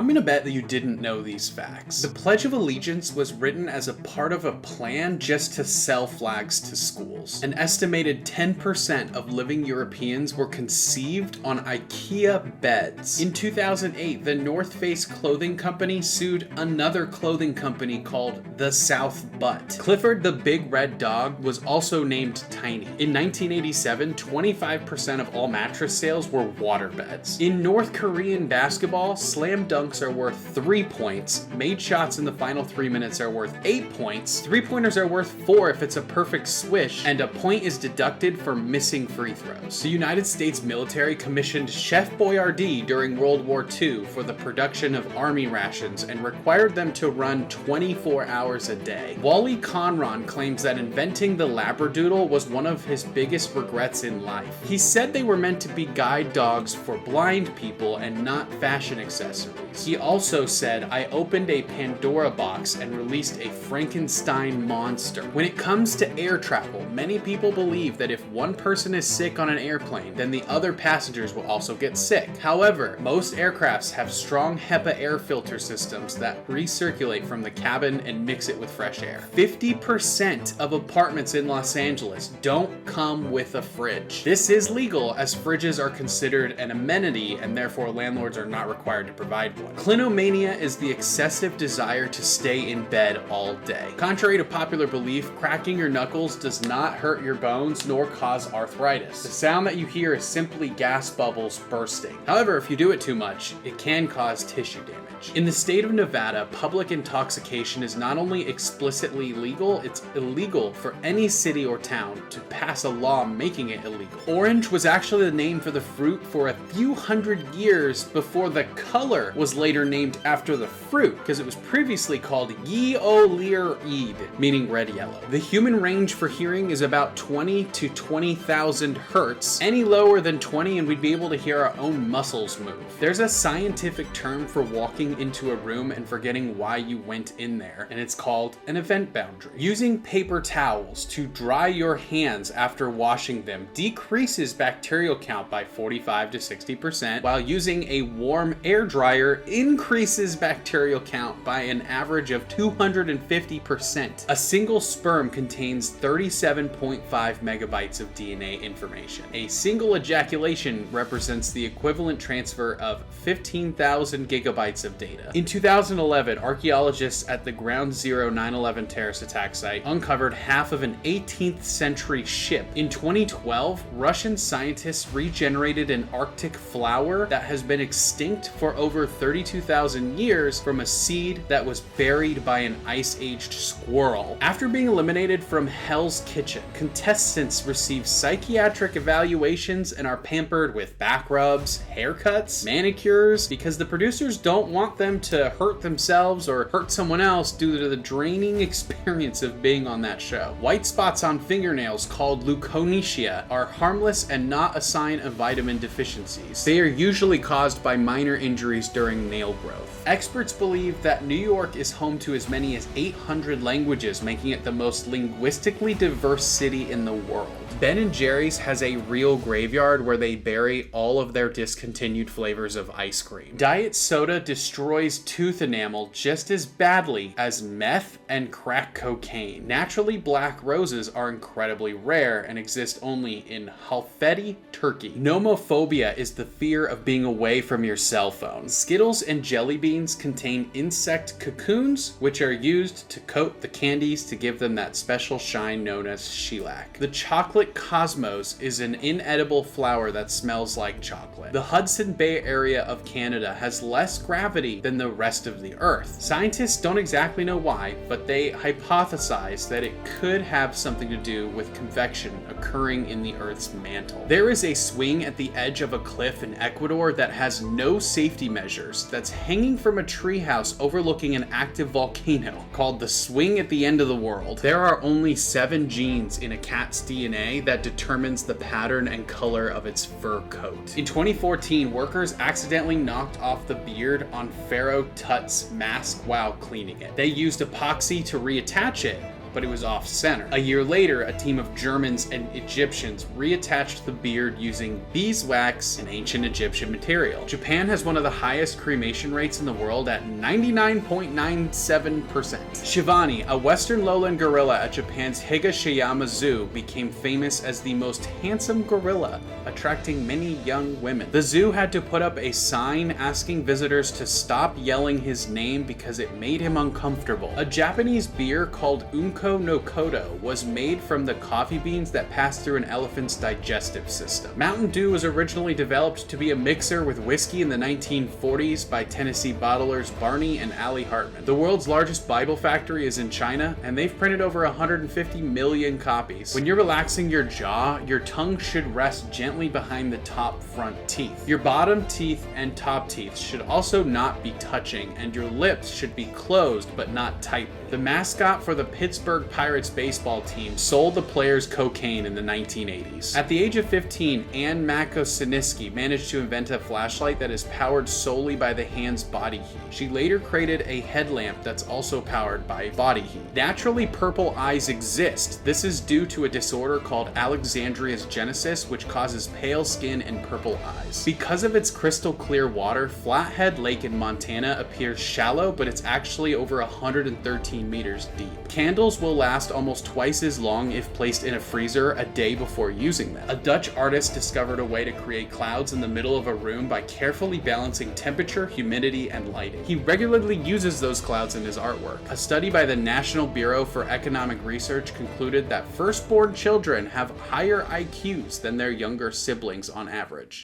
I'm gonna bet that you didn't know these facts. The Pledge of Allegiance was written as a part of a plan just to sell flags to schools. An estimated 10% of living Europeans were conceived on IKEA beds. In 2008, the North Face clothing company sued another clothing company called The South Butt. Clifford the Big Red Dog was also named Tiny. In 1987, 25% of all mattress sales were waterbeds. In North Korean basketball, slam dunks are worth 3 points, made shots in the final 3 minutes are worth 8 points, three-pointers are worth 4 if it's a perfect swish, and a point is deducted for missing free throws. The United States military commissioned Chef Boyardee during World War II for the production of army rations and required them to run 24 hours a day. Wally Conron claims that inventing the Labradoodle was one of his biggest regrets in life. He said they were meant to be guide dogs for blind people and not fashion accessories. He also said, "I opened a Pandora box and released a Frankenstein monster." When it comes to air travel, many people believe that if one person is sick on an airplane, then the other passengers will also get sick. However, most aircrafts have strong HEPA air filter systems that recirculate from the cabin and mix it with fresh air. 50% of apartments in Los Angeles don't come with a fridge. This is legal as fridges are considered an amenity and therefore landlords are not required to provide one. Clinomania is the excessive desire to stay in bed all day. Contrary to popular belief, cracking your knuckles does not hurt your bones nor cause arthritis. The sound that you hear is simply gas bubbles bursting. However, if you do it too much, it can cause tissue damage. In the state of Nevada, public intoxication is not only explicitly legal, it's illegal for any city or town to pass a law making it illegal. Orange was actually the name for the fruit for a few hundred years before the color was later named after the fruit, because it was previously called Ye-o-leer-eed, meaning red-yellow. The human range for hearing is about 20 to 20,000 hertz. Any lower than 20 and we'd be able to hear our own muscles move. There's a scientific term for walking into a room and forgetting why you went in there, and it's called an event boundary. Using paper towels to dry your hands after washing them decreases bacterial count by 45 to 60%, while using a warm air dryer increases bacterial count by an average of 250%. A single sperm contains 37.5 megabytes of DNA information. A single ejaculation represents the equivalent transfer of 15,000 gigabytes of data. In 2011, archaeologists at the Ground Zero 9/11 terrorist attack site uncovered half of an 18th century ship. In 2012, Russian scientists regenerated an Arctic flower that has been extinct for over 32,000 years from a seed that was buried by an ice-aged squirrel. After being eliminated from Hell's Kitchen, contestants receive psychiatric evaluations and are pampered with back rubs, haircuts, manicures, because the producers don't want them to hurt themselves or hurt someone else due to the draining experience of being on that show. White spots on fingernails called leukonychia are harmless and not a sign of vitamin deficiencies. They are usually caused by minor injuries during nail growth. Experts believe that New York is home to as many as 800 languages, making it the most linguistically diverse city in the world. Ben & Jerry's has a real graveyard where they bury all of their discontinued flavors of ice cream. Diet soda destroys tooth enamel just as badly as meth and crack cocaine. Naturally black roses are incredibly rare and exist only in Halfeti, Turkey. Nomophobia is the fear of being away from your cell phone. Skittles and jelly beans contain insect cocoons, which are used to coat the candies to give them that special shine known as shellac. The chocolate cosmos is an inedible flower that smells like chocolate. The Hudson Bay area of Canada has less gravity than the rest of the Earth. Scientists don't exactly know why, but they hypothesize that it could have something to do with convection occurring in the Earth's mantle. There is a swing at the edge of a cliff in Ecuador that has no safety measures that's hanging from a treehouse overlooking an active volcano called the swing at the end of the world. There are only 7 genes in a cat's DNA that determines the pattern and color of its fur coat. In 2014, workers accidentally knocked off the beard on Pharaoh Tut's mask while cleaning it. They used epoxy to reattach it, but it was off-center. A year later, a team of Germans and Egyptians reattached the beard using beeswax, an ancient Egyptian material. Japan has one of the highest cremation rates in the world at 99.97%. Shivani, a western lowland gorilla at Japan's Higashiyama Zoo, became famous as the most handsome gorilla, attracting many young women. The zoo had to put up a sign asking visitors to stop yelling his name because it made him uncomfortable. A Japanese beer called Unko no Kodo was made from the coffee beans that pass through an elephant's digestive system. Mountain Dew was originally developed to be a mixer with whiskey in the 1940s by Tennessee bottlers Barney and Allie Hartman. The world's largest Bible factory is in China, and they've printed over 150 million copies. When you're relaxing your jaw, your tongue should rest gently behind the top front teeth. Your bottom teeth and top teeth should also not be touching, and your lips should be closed but not tight. The mascot for the Pittsburgh Pirates baseball team sold the players cocaine in the 1980s. At the age of 15, Ann Makosiniski managed to invent a flashlight that is powered solely by the hand's body heat. She later created a headlamp that's also powered by body heat. Naturally, purple eyes exist. This is due to a disorder called Alexandria's genesis, which causes pale skin and purple eyes. Because of its crystal clear water, Flathead Lake in Montana appears shallow, but it's actually over 113 meters deep. Candles will last almost twice as long if placed in a freezer a day before using them. A Dutch artist discovered a way to create clouds in the middle of a room by carefully balancing temperature, humidity, and lighting. He regularly uses those clouds in his artwork. A study by the National Bureau for Economic Research concluded that firstborn children have higher IQs than their younger siblings on average.